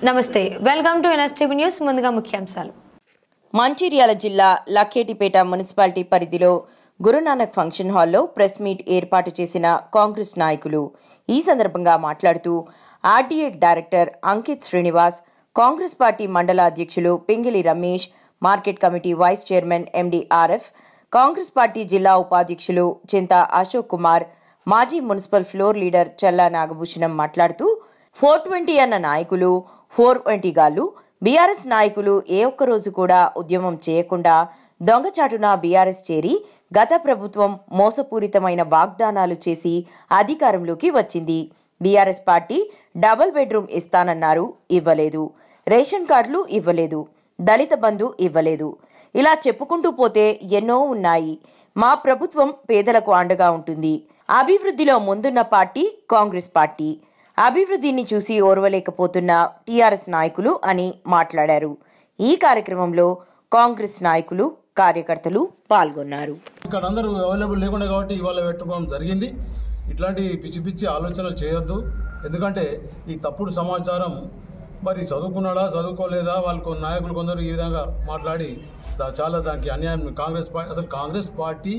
నమస్తే, welcome to NSTV news. ముందుగా ముఖ్యాంశాలు. మంచిర్యాల జిల్లా లక్కేటిపేట మున్సిపాలిటీ పరిధిలో గురునానక్ ఫంక్షన్ హాల్లో ప్రెస్ మీట్ ఏర్పాటు చేసిన కాంగ్రెస్ నాయకులు ఈ సందర్భంగా మాట్లాడుతూ RDA director Ankit Srinivas, Congress party మండల అధ్యక్షులు Pingili Ramesh, market committee vice chairman MDRF, Congress party జిల్లా ఉపాధ్యక్షులు చింతా అశోక్ కుమార్, మాజీ municipal floor leader Challa Nagabhushanam మాట్లాడుతూ 420 అన్న నాయకులు 420 గాళ్లు, బీఆర్ఎస్ నాయకులు ఏ ఒక్క రోజు కూడా ఉద్యమం చేయకుండా దొంగచాటున బీఆర్ఎస్ చేరి గత ప్రభుత్వం మోసపూరితమైన వాగ్దానాలు చేసి అధికారంలోకి వచ్చింది. బీఆర్ఎస్ పార్టీ డబుల్ బెడ్రూమ్ ఇస్తానన్నారు, ఇవ్వలేదు. రేషన్ కార్డులు ఇవ్వలేదు. దళిత బంధు ఇవ్వలేదు. ఇలా చెప్పుకుంటూ పోతే ఎన్నో ఉన్నాయి. మా ప్రభుత్వం పేదలకు అండగా ఉంటుంది. అభివృద్ధిలో ముందున్న పార్టీ కాంగ్రెస్ పార్టీ. అభివృద్ధిని చూసి ఓర్వలేకపోతున్న టీఆర్ఎస్ నాయకులు అని మాట్లాడారు. ఈ కార్యక్రమంలో కాంగ్రెస్ నాయకులు, కార్యకర్తలు పాల్గొన్నారు. ఇక్కడ అందరూ అవైలబుల్ లేకుండా కాబట్టి ఇవాళ పెట్టుకోవడం జరిగింది. ఇట్లాంటి పిచ్చి పిచ్చి ఆలోచనలు చేయొద్దు. ఎందుకంటే ఈ తప్పుడు సమాచారం మరి చదువుకున్నాడా చదువుకోలేదా వాళ్ళకు నాయకులు కొందరు ఈ విధంగా మాట్లాడి చాలా దానికి అన్యాయం. కాంగ్రెస్ పార్టీ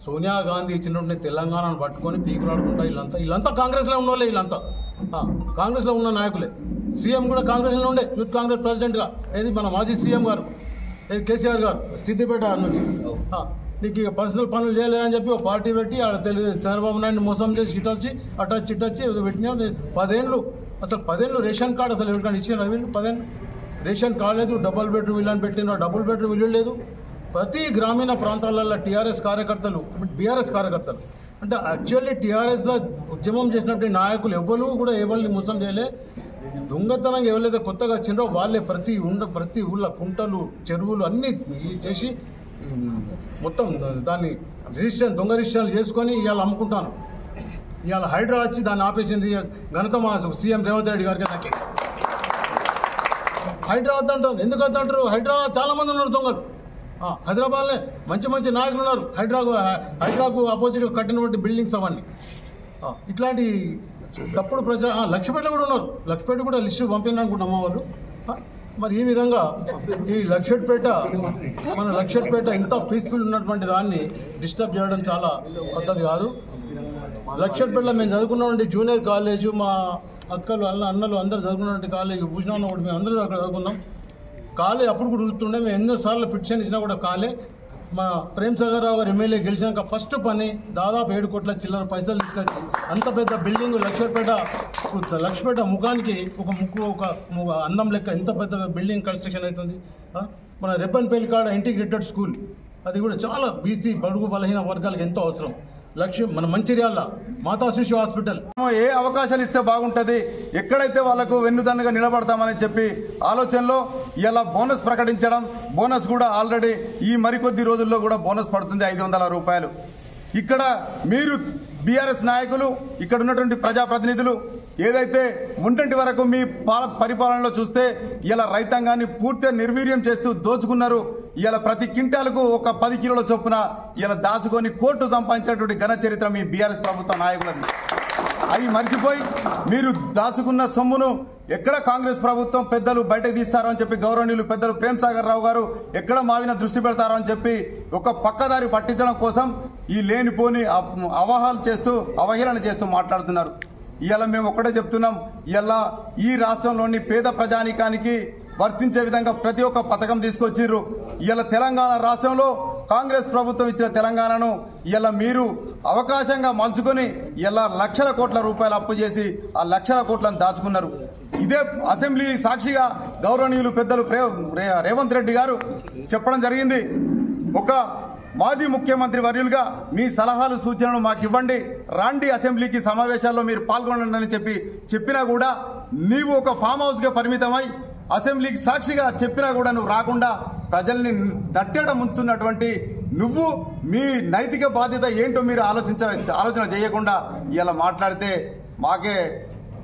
సోనియా గాంధీ ఇచ్చినటువంటి తెలంగాణను పట్టుకొని పీకులాడుకుంటా వీళ్ళంతా కాంగ్రెస్లో ఉన్న వాళ్ళే. వీళ్ళంతా కాంగ్రెస్లో ఉన్న నాయకులే. సీఎం కూడా కాంగ్రెస్లో ఉండే, యూత్ కాంగ్రెస్ ప్రెసిడెంట్గా. ఏది మన మాజీ సీఎం గారు, ఏది కేసీఆర్ గారు సిద్దిపేట నుంచి నీకు ఇక పర్సనల్ పనులు చేయలేదని చెప్పి ఒక పార్టీ పెట్టి ఆడ చంద్రబాబు నాయుడిని మోసం చేసి ఇటొచ్చి అటొచ్చి పెట్టినా 10 ఏళ్ళు. అసలు 10 ఏళ్ళు రేషన్ కార్డు అసలు ఎవరికైనా ఇచ్చిన వీళ్ళు 10 ఏళ్ళు రేషన్ కార్డు లేదు. డబుల్ బెడ్రూమ్ ఇల్లు అని పెట్టిన డబుల్ బెడ్రూమ్ ఇల్లు లేదు. ప్రతి గ్రామీణ ప్రాంతాలలో టీఆర్ఎస్ కార్యకర్తలు, బీఆర్ఎస్ కార్యకర్తలు అంటే యాక్చువల్లీ టీఆర్ఎస్లో ఉద్యమం చేసినటువంటి నాయకులు ఎవరిని మోసం చేయలే. దొంగతనంగా ఎవరైతే కొత్తగా వచ్చిందో వాళ్ళే ప్రతి ఊళ్ళో కుంటలు, చెరువులు అన్నీ చేసి మొత్తం దాన్ని దొంగ రిజిస్ట్రేషన్లు చేసుకొని ఇవాళ అమ్ముకుంటాను. ఇవాళ హైడ్రా వచ్చి దాన్ని ఆపేసింది. ఘనత మా సీఎం రేవంత్ రెడ్డి గారికి నాకు హైడ్రా వద్దంటారు. ఎందుకు వద్దంటారు? హైడ్రా చాలా మంది ఉన్నారు దొంగలు. హైదరాబాద్లో మంచి నాయకులు ఉన్నారు. హైడ్రాకు ఆపోజిట్గా కట్టినటువంటి బిల్డింగ్స్ అవన్నీ ఇట్లాంటి తప్పుడు లక్ష్యపేట కూడా ఉన్నారు. లక్ష్యపేట కూడా లిస్టు పంపిందనుకుంటాం మా వాళ్ళు. మరి ఈ విధంగా ఈ మన లక్ష్యపేట ఇంత పీస్ఫుల్ ఉన్నటువంటి దాన్ని డిస్టర్బ్ చేయడం చాలా పద్ధతి కాదు. లక్ష్యపేటలో మేము చదువుకున్నటువంటి జూనియర్ కాలేజు, మా అక్కలు అన్నలు అందరూ చదువుకున్నటువంటి కాలేజీ భూషణంలో కూడా మేము అందరూ అక్కడ చదువుకున్నాం. కాలే అప్పుడు కూడా చూస్తుండే. మేము ఎన్నోసార్లు పిటిషన్ ఇచ్చినా కూడా కాలే. మా ప్రేమ్ సాగర్ రావు గారు ఎమ్మెల్యే గెలిచాక ఫస్ట్ పని దాదాపు 7 కోట్ల చిల్లర పైసలు తీసుకొచ్చి అంత పెద్ద బిల్డింగ్ లక్ష్యపేట ముఖానికి ఒక అందం లెక్క ఇంత పెద్ద బిల్డింగ్ కన్స్ట్రక్షన్ అవుతుంది. మన రెప్పన్పల్లి కాడ ఇంటిగ్రేటెడ్ స్కూల్, అది కూడా చాలా బీసీ బడుగు బలహీన వర్గాలకు ఎంతో అవసరం. మన మంచిర్యాల మాతా శిశు హాస్పిటల్ ఏ అవకాశాలు ఇస్తే బాగుంటుంది, ఎక్కడైతే వాళ్ళకు వెన్నుదన్నుగా నిలబడతామని చెప్పి ఆలోచనలో ఇలా బోనస్ ప్రకటించడం. బోనస్ కూడా ఆల్రెడీ ఈ మరికొద్ది రోజుల్లో కూడా బోనస్ పడుతుంది 500 రూపాయలు. ఇక్కడ మీరు బీఆర్ఎస్ నాయకులు, ఇక్కడ ఉన్నటువంటి ప్రజాప్రతినిధులు ఏదైతే ముంటంటి వరకు మీ పరిపాలనలో చూస్తే ఇలా రైతాంగాన్ని పూర్తిగా నిర్వీర్యం చేస్తూ దోచుకున్నారు. ఇలా ప్రతి క్వింటాలకు ఒక 10 కిలోల చొప్పున ఇలా దాచుకొని కోట్లు సంపాదించేటువంటి ఘన చరిత్ర మీ బీఆర్ఎస్ ప్రభుత్వ నాయకులది. అవి మర్చిపోయి మీరు దాచుకున్న సొమ్మును ఎక్కడ కాంగ్రెస్ ప్రభుత్వం పెద్దలు బయటకు తీస్తారో అని చెప్పి గౌరవనీయులు పెద్దలు ప్రేమ్ సాగర్ రావు గారు ఎక్కడ మావిన దృష్టి పెడతారో అని చెప్పి ఒక పక్కదారి పట్టించడం కోసం ఈ లేనిపోని అవహేళన చేస్తూ మాట్లాడుతున్నారు. ఇలా మేము ఒక్కటే చెప్తున్నాం, ఇలా ఈ రాష్ట్రంలోని పేద ప్రజానీకానికి వర్తించే విధంగా ప్రతి ఒక్క పథకం తీసుకొచ్చిర్రు. ఇలా తెలంగాణ రాష్ట్రంలో కాంగ్రెస్ ప్రభుత్వం ఇచ్చిన తెలంగాణను ఇలా మీరు అవకాశంగా మలుచుకొని ఇలా లక్షల కోట్ల రూపాయలు అప్పు చేసి ఆ లక్షల కోట్లను దాచుకున్నారు. ఇదే అసెంబ్లీ సాక్షిగా గౌరవనీయులు పెద్దలు రేవంత్ రెడ్డి గారు చెప్పడం జరిగింది. ఒక మాజీ ముఖ్యమంత్రి వర్యులుగా మీ సలహాలు సూచనలు మాకు ఇవ్వండి, రాండి అసెంబ్లీకి సమావేశాల్లో మీరు పాల్గొనండి అని చెప్పినా కూడా నీవు ఒక ఫామ్ హౌస్గా పరిమితమై అసెంబ్లీకి సాక్షిగా చెప్పినా కూడా నువ్వు రాకుండా ప్రజల్ని నట్టేట ముంచుతున్నటువంటి నువ్వు మీ నైతిక బాధ్యత ఏంటో మీరు ఆలోచన చేయకుండా ఇలా మాట్లాడితే మాకే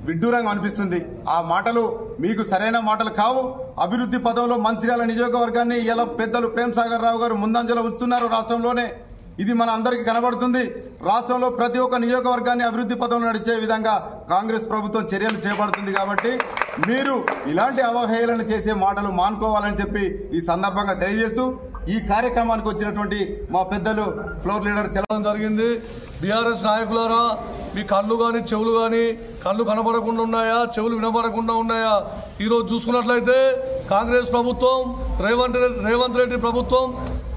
విడ్డూరంగా అనిపిస్తుంది. ఆ మాటలు మీకు సరైన మాటలు కావు. అభివృద్ధి పదంలో మంచిర్యాల నియోజకవర్గాన్ని ఇలా పెద్దలు ప్రేమ్ సాగర్ రావు గారు ముందంజలో ఉంచుతున్నారు. రాష్ట్రంలోనే ఇది మన అందరికీ కనబడుతుంది. రాష్ట్రంలో ప్రతి ఒక్క నియోజకవర్గాన్ని అభివృద్ధి పథంలో నడిచే విధంగా కాంగ్రెస్ ప్రభుత్వం చర్యలు చేపడుతుంది. కాబట్టి మీరు ఇలాంటి అవహేళన చేసే మాటలు మానుకోవాలని చెప్పి ఈ సందర్భంగా తెలియజేస్తూ ఈ కార్యక్రమానికి వచ్చినటువంటి మా పెద్దలు ఫ్లోర్ లీడర్ చెప్పడం జరిగింది. బీఆర్ఎస్ నాయకులారా, మీ కళ్ళు కానీ చెవులు కానీ, కళ్ళు కనబడకుండా ఉన్నాయా, చెవులు వినబడకుండా ఉన్నాయా? ఈరోజు చూసుకున్నట్లయితే కాంగ్రెస్ ప్రభుత్వం, రేవంత్ రెడ్డి ప్రభుత్వం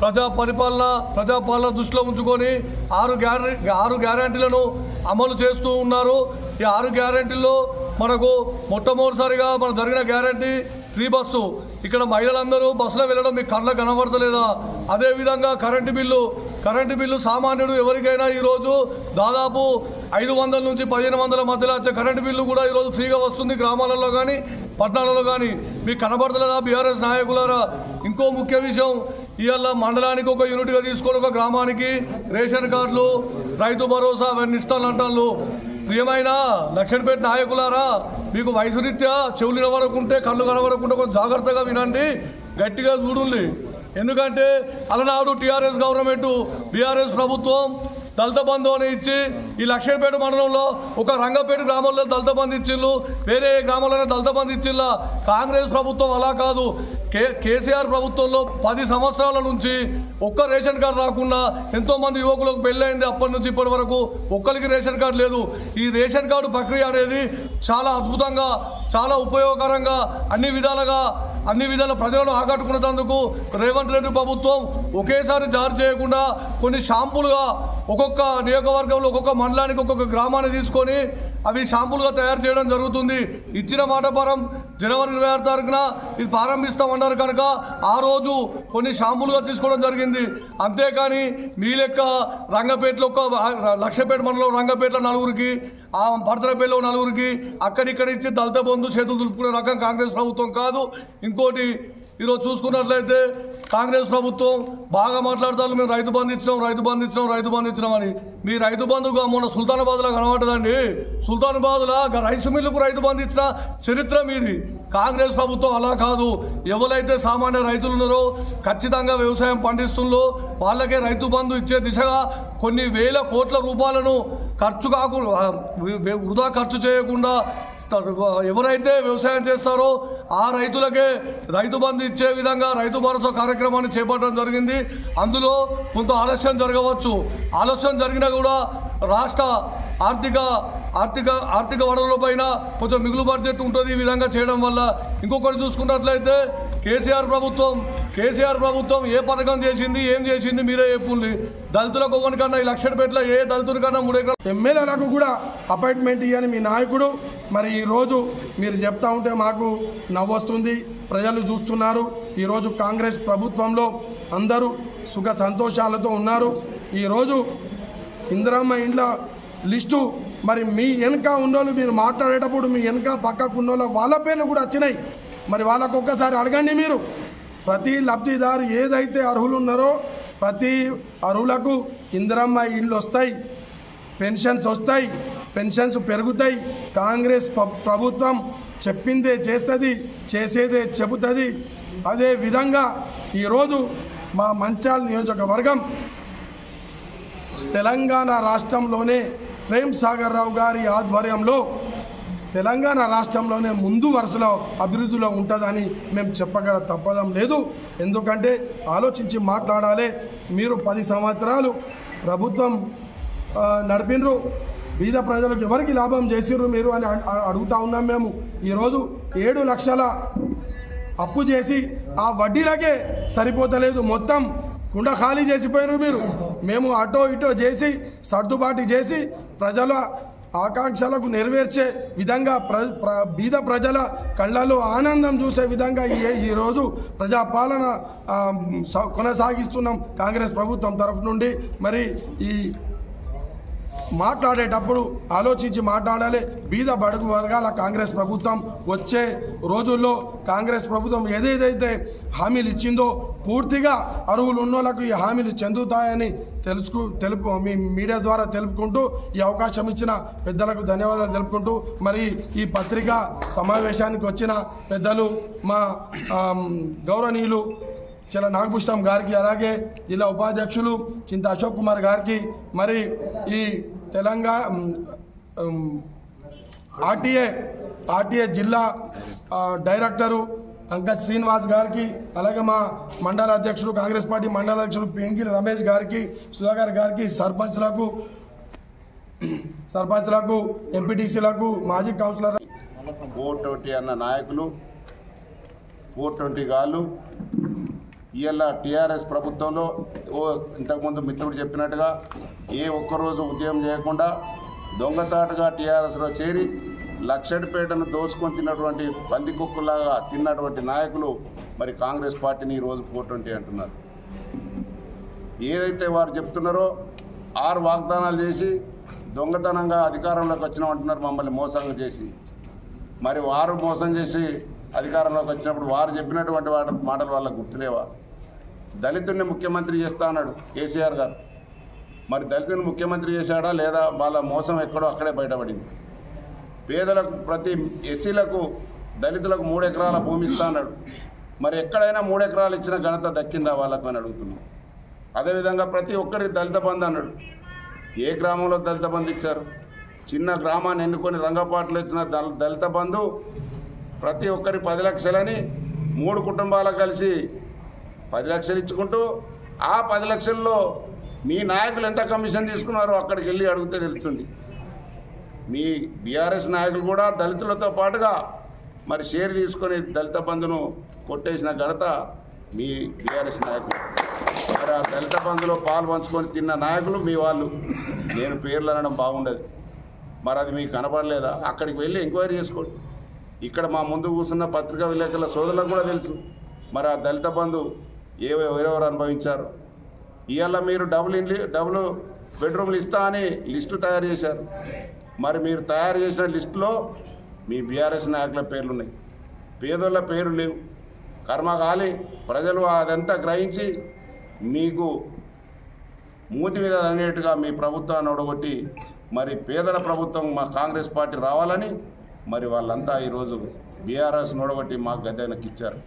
ప్రజాపాలన దృష్టిలో ఉంచుకొని 6 గ్యారంటీలను అమలు చేస్తూ ఉన్నారు. ఈ 6 గ్యారంటీల్లో మనకు మొట్టమొదటిసారిగా మనకు జరిగిన గ్యారంటీ ఫ్రీ బస్సు. ఇక్కడ మహిళలందరూ బస్సులో వెళ్ళడం మీకు కళ్ళకు కనబడతలేదా? అదేవిధంగా కరెంటు బిల్లు సామాన్యుడు ఎవరికైనా ఈరోజు దాదాపు 500 నుంచి 1500 మధ్యలో వచ్చే కరెంటు బిల్లు కూడా ఈరోజు ఫ్రీగా వస్తుంది గ్రామాలలో కానీ పట్టణాలలో కానీ. మీకు కనబడతలేదా బీఆర్ఎస్ నాయకులారా? ఇంకో ముఖ్య విషయం, ఇవాళ మండలానికి ఒక యూనిట్గా తీసుకొని ఒక గ్రామానికి రేషన్ కార్డులు, రైతు భరోసా అవన్నీ ఇస్తానంటారు. ప్రియమైన లక్షణపేట నాయకులారా, మీకు వయసు రీత్యా చెవులు వినబడకుంటే, కళ్ళు కనబడకుంటే కొంచెం జాగ్రత్తగా వినండి, గట్టిగా చూడండి. ఎందుకంటే అలనాడు టీఆర్ఎస్ గవర్నమెంట్, బీఆర్ఎస్ ప్రభుత్వం దళిత బంధు అని ఇచ్చి ఈ లక్షణపేట మండలంలో ఒక రంగపేట గ్రామంలో దళిత బంధు ఇచ్చిళ్ళు, వేరే గ్రామంలోనే దళిత బంధు ఇచ్చిళ్ళ. కాంగ్రెస్ ప్రభుత్వం అలా కాదు. కేసీఆర్ ప్రభుత్వంలో 10 సంవత్సరాల నుంచి ఒక్క రేషన్ కార్డు రాకుండా ఎంతోమంది యువకులకు పెళ్ళైంది. అప్పటి నుంచి ఇప్పటి వరకు ఒక్కరికి రేషన్ కార్డు లేదు. ఈ రేషన్ కార్డు ప్రక్రియ అనేది చాలా అద్భుతంగా, చాలా ఉపయోగకరంగా, అన్ని విధాల ప్రజలను ఆకట్టుకునేందుకు రేవంత్ రెడ్డి ప్రభుత్వం ఒకేసారి జారీ చేయకుండా కొన్ని షాంపులుగా ఒక్కొక్క నియోజకవర్గంలో ఒక్కొక్క మండలానికి ఒక్కొక్క గ్రామాన్ని తీసుకొని అవి షాంపులుగా తయారు చేయడం జరుగుతుంది. ఇచ్చిన మాట ప్రకారం జనవరి 26 తారీఖున ఇది ప్రారంభిస్తామన్నారు కనుక ఆ రోజు కొన్ని షాంపులుగా తీసుకోవడం జరిగింది. అంతేకాని మీ లెక్క రంగపేటలో లక్షపేట మండలం రంగపేటలో 4కి, ఆ భర్తలపల్లిలో 4కి అక్కడిక్కడ ఇచ్చి దళిత బంధు చేతులు దులుపుకునే రకం కాంగ్రెస్ ప్రభుత్వం కాదు. ఇంకోటి, ఈరోజు చూసుకున్నట్లయితే కాంగ్రెస్ ప్రభుత్వం బాగా మాట్లాడతారు, మేము రైతు బంధు ఇచ్చినాం అని. మీ రైతు బంధుగా మొన్న సుల్తానాబాద్లో కనబడదండి. సుల్తానాబాద్లో రైసు మిల్లుకు రైతు బంధు ఇచ్చిన చరిత్ర మీది. కాంగ్రెస్ ప్రభుత్వం అలా కాదు. ఎవరైతే సామాన్య రైతులు ఉన్నారో, ఖచ్చితంగా వ్యవసాయం పండిస్తుందో వాళ్ళకే రైతు బంధు ఇచ్చే దిశగా కొన్ని వేల కోట్ల రూపాయలను వృధా ఖర్చు చేయకుండా ఎవరైతే వ్యవసాయం చేస్తారో ఆ రైతులకే రైతు బంధు ఇచ్చే విధంగా రైతు భరోసా కార్యక్రమాన్ని చేపట్టడం జరిగింది. అందులో కొంత ఆలస్యం జరగవచ్చు. ఆలస్యం జరిగినా కూడా రాష్ట్ర ఆర్థిక వనరుల పైన కొంచెం మిగులు బడ్జెట్ ఉంటుంది. ఈ విధంగా చేయడం వల్ల ఇంకొకటి చూసుకున్నట్లయితే కేసీఆర్ ప్రభుత్వం ఏ పథకం చేసింది, ఏం చేసింది మీరే చెప్పుంది. దళితులకు ఒకరికన్నా ఈ లక్షపేటలో ఏ దళితునికన్నా 3 ఎకరాలు ఎమ్మెల్యేలకు కూడా అపాయింట్మెంట్ ఇవ్వని మీ నాయకుడు మరి ఈరోజు మీరు చెప్తా ఉంటే మాకు నవ్వొస్తుంది. ప్రజలు చూస్తున్నారు. ఈరోజు కాంగ్రెస్ ప్రభుత్వంలో అందరూ సుఖ సంతోషాలతో ఉన్నారు. ఈరోజు ఇందిరమ్మ ఇండ్ల లిస్టు మరి మీ వెనక ఉన్నోళ్ళు, మీరు మాట్లాడేటప్పుడు మీ వెనక పక్కకు ఉన్నోళ్ళు వాళ్ళ పేర్లు కూడా వచ్చినాయి. మరి వాళ్ళకు ఒక్కసారి అడగండి. మీరు ప్రతి లబ్ధిదారు ఏదైతే అర్హులు ఉన్నారో ప్రతి అర్హులకు ఇందిరమ్మ ఇండ్లు వస్తాయి, పెన్షన్స్ వస్తాయి, పెన్షన్స్ పెరుగుతాయి. కాంగ్రెస్ ప్రభుత్వం చెప్పిందే చేస్తుంది, చేసేదే చెబుతుంది. అదే విధంగా ఈరోజు మా మంచాల నియోజకవర్గం తెలంగాణ రాష్ట్రంలోనే ప్రేమ్ సాగర్ రావు గారి ఆధ్వర్యంలో తెలంగాణ రాష్ట్రంలోనే ముందు వరుసలో అభివృద్ధిలో ఉంటుందని మేము చెప్పగల తప్పడం లేదు. ఎందుకంటే ఆలోచించి మాట్లాడాలి. మీరు 10 సంవత్సరాలు ప్రభుత్వం నడిపినరు, బీద ప్రజలకు ఎవరికి లాభం చేసిర్రు మీరు అని అడుగుతా ఉన్నాం మేము. ఈరోజు 7 లక్షల అప్పు చేసి ఆ వడ్డీలకే సరిపోతలేదు, మొత్తం కుండ ఖాళీ చేసిపోయినారు మీరు. మేము అటో ఇటో చేసి సర్దుబాటు చేసి ప్రజల ఆకాంక్షలకు నెరవేర్చే విధంగా బీద ప్రజల కళ్ళలో ఆనందం చూసే విధంగా ఈరోజు ప్రజాపాలన కొనసాగిస్తున్నాం కాంగ్రెస్ ప్రభుత్వం తరఫు నుండి. మరి ఈ మాట్లాడేటప్పుడు ఆలోచించి మాట్లాడాలి. బీద బడుగు వర్గాల కాంగ్రెస్ ప్రభుత్వం వచ్చే రోజుల్లో కాంగ్రెస్ ప్రభుత్వం ఏదైతే హామీలు ఇచ్చిందో పూర్తిగా అర్హులు ఉన్నోళ్లకు ఈ హామీలు చెందుతాయని మీ మీడియా ద్వారా తెలుపుకుంటూ ఈ అవకాశం ఇచ్చిన పెద్దలకు ధన్యవాదాలు తెలుపుకుంటూ, మరి ఈ పత్రికా సమావేశానికి వచ్చిన పెద్దలు మా గౌరవనీయులు చల నాగభూషణం గారికి, అలాగే జిల్లా ఉపాధ్యక్షులు చింత అశోక్ కుమార్ గారికి, మరి ఈ తెలంగాణ ఆర్టీఏ జిల్లా డైరెక్టరు అంకత్ శ్రీనివాస్ గారికి, అలాగే మా మండల అధ్యక్షుడు కాంగ్రెస్ పార్టీ మండల అధ్యక్షుడు పెంగిలి రమేష్ గారికి, సుధాకర్ గారికి, సర్పంచ్లకు ఎంపీటీసీలకు, మాజీ కౌన్సిలర్ 420 అన్న నాయకులు 420 గాళ్ళు ఇవాళ టీఆర్ఎస్ ప్రభుత్వంలో ఇంతకుముందు మిత్రుడు చెప్పినట్టుగా ఏ ఒక్కరోజు ఉద్యమం చేయకుండా దొంగచాటుగా టీఆర్ఎస్లో చేరి లక్షడిపేటను దోచుకొని తిన్నటువంటి పందికొక్కులాగా తిన్నటువంటి నాయకులు మరి కాంగ్రెస్ పార్టీని ఈరోజు 420 అంటున్నారు. ఏదైతే వారు చెప్తున్నారో 6 వాగ్దానాలు చేసి దొంగతనంగా అధికారంలోకి వచ్చినామంటున్నారు, మమ్మల్ని మోసంగా చేసి. మరి వారు మోసం చేసి అధికారంలోకి వచ్చినప్పుడు వారు చెప్పినటువంటి మాటలు వాళ్ళకు గుర్తులేవా? దళితుడిని ముఖ్యమంత్రి చేస్తా అన్నాడు కేసీఆర్ గారు. మరి దళితుని ముఖ్యమంత్రి చేశాడా లేదా? వాళ్ళ మోసం ఎక్కడో అక్కడే బయటపడింది. పేదలకు, ప్రతి ఎస్సీలకు, దళితులకు 3 ఎకరాల భూమి ఇస్తా అన్నాడు. మరి ఎక్కడైనా 3 ఎకరాలు ఇచ్చిన ఘనత దక్కిందా వాళ్ళకు అని అడుగుతున్నాం. అదేవిధంగా ప్రతి ఒక్కరి దళిత బంధు అన్నాడు. ఏ గ్రామంలో దళిత బంధు ఇచ్చారు? చిన్న గ్రామాన్ని ఎన్నుకొని రంగపాట్లు ఇచ్చిన దళిత బంధు ప్రతి ఒక్కరి 10 లక్షలని 3 కుటుంబాలకు కలిసి 10 లక్షలు ఇచ్చుకుంటూ ఆ 10 లక్షల్లో మీ నాయకులు ఎంత కమిషన్ తీసుకున్నారో అక్కడికి వెళ్ళి అడిగితే తెలుస్తుంది. మీ బీఆర్ఎస్ నాయకులు కూడా దళితులతో పాటుగా మరి షేర్ తీసుకొని దళిత బంధును కొట్టేసిన ఘనత మీ బీఆర్ఎస్ నాయకులు. మరి ఆ దళిత బంధులో పాలు పంచుకొని తిన్న నాయకులు మీ వాళ్ళు. నేను పేర్లు అనడం బాగుండదు, మరి అది మీకు కనపడలేదా? అక్కడికి వెళ్ళి ఎంక్వైరీ చేసుకోండి. ఇక్కడ మా ముందు కూర్చున్న పత్రికా విలేకరుల సోదరులకు కూడా తెలుసు మరి ఆ దళిత బంధు ఎవరెవరు అనుభవించారు. ఇవాళ మీరు డబుల్ బెడ్రూమ్లు ఇస్తా అని లిస్టు తయారు చేశారు. మరి మీరు తయారు చేసిన లిస్టులో మీ బీఆర్ఎస్ నాయకుల పేర్లున్నాయి, పేదోళ్ళ పేరు లేవు. కర్మకాలి ప్రజలు అదంతా గ్రహించి మీకు మూతి మీద అనేట్టుగా మీ ప్రభుత్వాన్ని ఓడగొట్టి మరి పేదల ప్రభుత్వం మా కాంగ్రెస్ పార్టీ రావాలని మరి వాళ్ళంతా ఈరోజు బీఆర్ఎస్ ఓడగొట్టి మాకు గద్దెనకి ఇచ్చారు.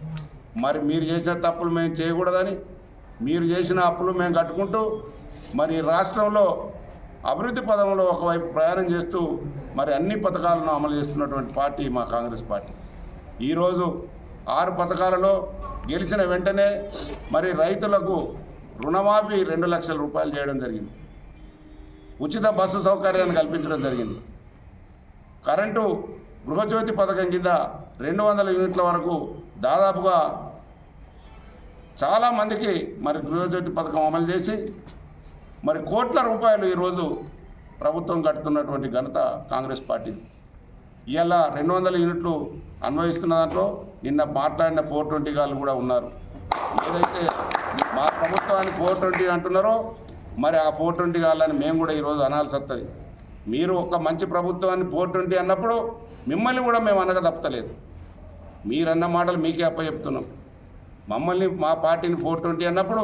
మరి మీరు చేసిన తప్పులు మేము చేయకూడదని, మీరు చేసిన అప్పులు మేము కట్టుకుంటూ మరి రాష్ట్రంలో అభివృద్ధి పదంలో ఒకవైపు ప్రయాణం చేస్తూ మరి అన్ని పథకాలను అమలు చేస్తున్నటువంటి పార్టీ మా కాంగ్రెస్ పార్టీ. ఈరోజు 6 పథకాలలో గెలిచిన వెంటనే మరి రైతులకు రుణమాఫీ 2 లక్షల రూపాయలు చేయడం జరిగింది. ఉచిత బస్సు సౌకర్యాన్ని కల్పించడం జరిగింది. కరెంటు గృహజ్యోతి పథకం కింద 200 యూనిట్ల వరకు దాదాపుగా చాలామందికి మరి గృహజ్యోతి పథకం అమలు చేసి మరి కోట్ల రూపాయలు ఈరోజు ప్రభుత్వం కట్టుతున్నటువంటి ఘనత కాంగ్రెస్ పార్టీ. ఇవాళ 200 యూనిట్లు అన్వయిస్తున్న దాంట్లో నిన్న మాట్లాడిన 420 గాళ్ళు కూడా ఉన్నారు. ఏదైతే మా ప్రభుత్వాన్ని 420 అంటున్నారో మరి ఆ 420 గాళ్ళని మేము కూడా ఈరోజు అనాల్సి వస్తుంది. మీరు ఒక మంచి ప్రభుత్వాన్ని 420 అన్నప్పుడు మిమ్మల్ని కూడా మేము అనగా తప్పలేదు. మీరన్న మాటలు మీకే అప్పచెప్తున్నాం. మమ్మల్ని, మా పార్టీని 420 అన్నప్పుడు